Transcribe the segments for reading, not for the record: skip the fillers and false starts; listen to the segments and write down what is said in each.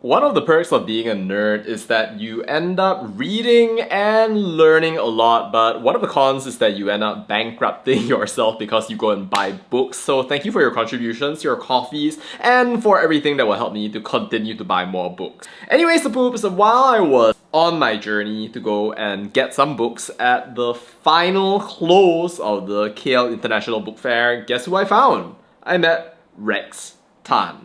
One of the perks of being a nerd is that you end up reading and learning a lot, but one of the cons is that you end up bankrupting yourself because you go and buy books. So thank you for your contributions, your coffees, and for everything that will help me to continue to buy more books. Anyways, the poops, while I was on my journey to go and get some books at the final close of the KL International Book Fair, guess who I found? I met Rex Tan.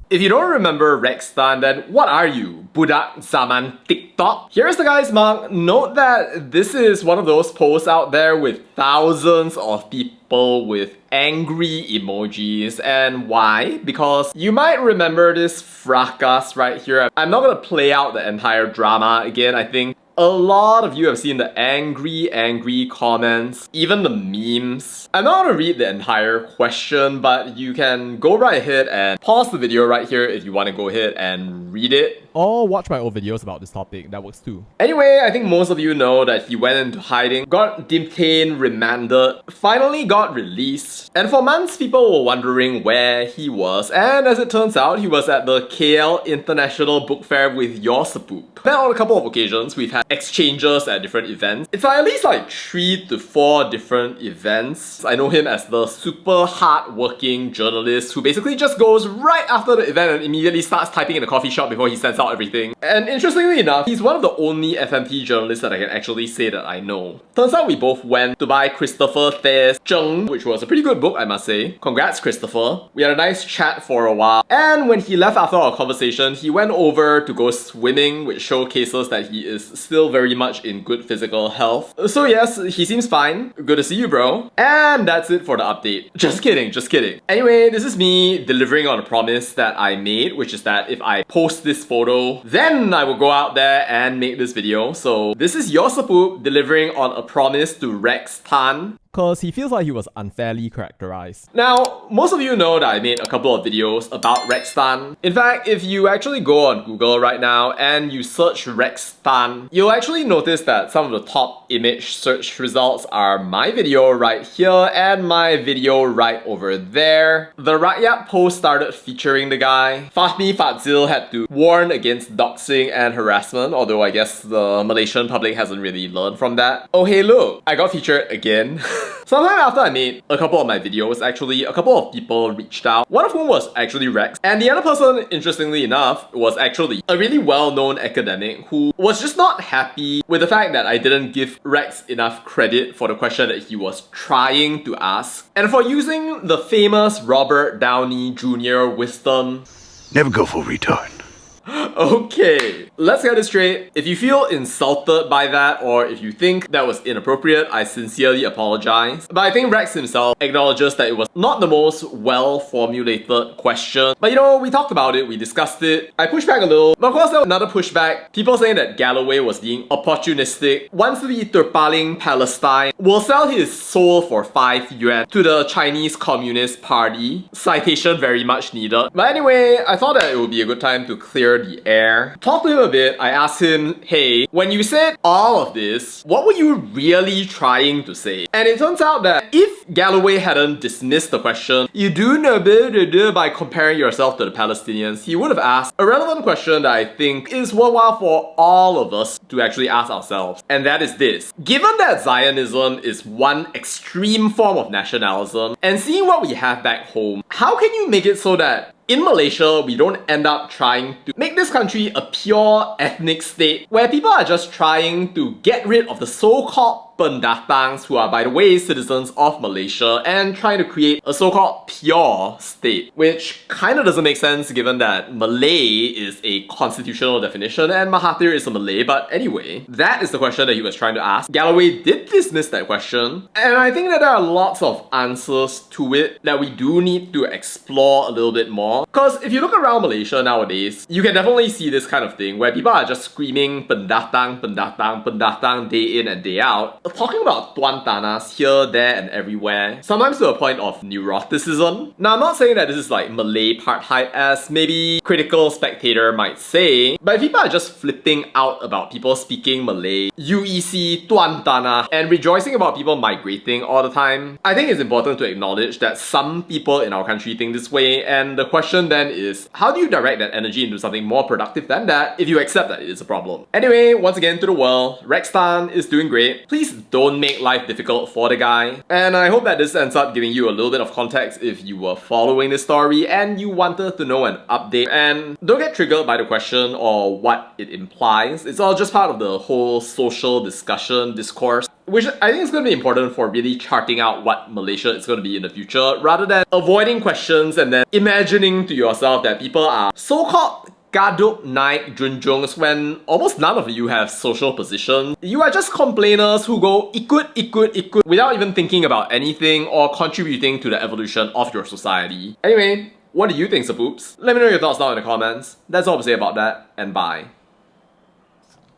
If you don't remember Rex Tan, then what are you? Budak Zaman TikTok? Here's the guy's mug. Note that this is one of those posts out there with thousands of people with angry emojis. And why? Because you might remember this fracas right here. I'm not gonna play out the entire drama again. I think a lot of you have seen the angry comments, even the memes. I'm not gonna read the entire question, but you can go right ahead and pause the video right here if you want to go ahead and read it. Or watch my old videos about this topic, that works too. Anyway, I think most of you know that he went into hiding, got detained, remanded, finally got released. And for months, people were wondering where he was. And as it turns out, he was at the KL International Book Fair with your Sapoop. Then on a couple of occasions, we've had exchanges at different events. It's at least like 3 to 4 different events. I know him as the super hard-working journalist who basically just goes right after the event and immediately starts typing in the coffee shop before he sends out everything. And interestingly enough, he's one of the only FMT journalists that I can actually say that I know. Turns out we both went to buy Christopher Tha's Zheng, which was a pretty good book, I must say. Congrats, Christopher. We had a nice chat for a while. And when he left after our conversation, he went over to go swimming, which showcases that he is still very much in good physical health. So yes, he seems fine. Good to see you, bro. And that's it for the update. Just kidding, just kidding. Anyway, this is me delivering on a promise that I made, which is that if I post this photo, then I will go out there and make this video. So this is your Sapoop delivering on a promise to Rex Tan. Cause he feels like he was unfairly characterized. Now, most of you know that I made a couple of videos about Rex Tan. In fact, if you actually go on Google right now and you search Rex Tan, you'll actually notice that some of the top image search results are my video right here and my video right over there. The Rakyat post started featuring the guy. Fahmi Fadzil had to warn against doxxing and harassment, although I guess the Malaysian public hasn't really learned from that. Oh hey look, I got featured again. Sometime after I made a couple of my videos, actually, a couple of people reached out, one of whom was actually Rex, and the other person, interestingly enough, was actually a really well-known academic who was just not happy with the fact that I didn't give Rex enough credit for the question that he was trying to ask, and for using the famous Robert Downey Jr. wisdom. Never go full retard. Okay, let's get this straight. If you feel insulted by that, or if you think that was inappropriate, I sincerely apologize. But I think Rex himself acknowledges that it was not the most well-formulated question. But you know, we talked about it, we discussed it. I pushed back a little, but of course there was another pushback. People saying that Galloway was being opportunistic, wants to be terpaling Palestine, will sell his soul for 5 yuan to the Chinese Communist Party. Citation very much needed. But anyway, I thought that it would be a good time to clear the air. Talked to him a bit. I asked him, hey, when you said all of this, what were you really trying to say? And it turns out that if Galloway hadn't dismissed the question, you do know by comparing yourself to the Palestinians, he would have asked a relevant question that I think is worthwhile for all of us to actually ask ourselves. And that is this. Given that Zionism is one extreme form of nationalism, and seeing what we have back home, how can you make it so that in Malaysia, we don't end up trying to make this country a pure ethnic state where people are just trying to get rid of the so-called pendatangs who are, by the way, citizens of Malaysia and trying to create a so-called pure state, which kind of doesn't make sense given that Malay is a constitutional definition and Mahathir is a Malay. But anyway, that is the question that he was trying to ask. Galloway did dismiss that question, and I think that there are lots of answers to it that we do need to explore a little bit more. Because if you look around Malaysia nowadays, you can definitely see this kind of thing where people are just screaming pendatang, pendatang, pendatang day in and day out. talking about tuan tanas here, there, and everywhere, sometimes to a point of neuroticism. Now, I'm not saying that this is like Malay apartheid, as maybe critical spectator might say, but if people are just flipping out about people speaking Malay, UEC, tuan tanah, and rejoicing about people migrating all the time, I think it's important to acknowledge that some people in our country think this way, and the question then is, how do you direct that energy into something more productive than that if you accept that it is a problem? Anyway, once again to the world, Rextan is doing great. Please don't make life difficult for the guy. And I hope that this ends up giving you a little bit of context if you were following this story and you wanted to know an update. And don't get triggered by the question or what it implies. It's all just part of the whole social discourse, which I think is going to be important for really charting out what Malaysia is going to be in the future, rather than avoiding questions and then imagining to yourself that people are so-called gaduk naik junjungs when almost none of you have social position. You are just complainers who go ikut without even thinking about anything or contributing to the evolution of your society. Anyway, what do you think, Sapoops? Let me know your thoughts down in the comments. That's all to say about that, and bye.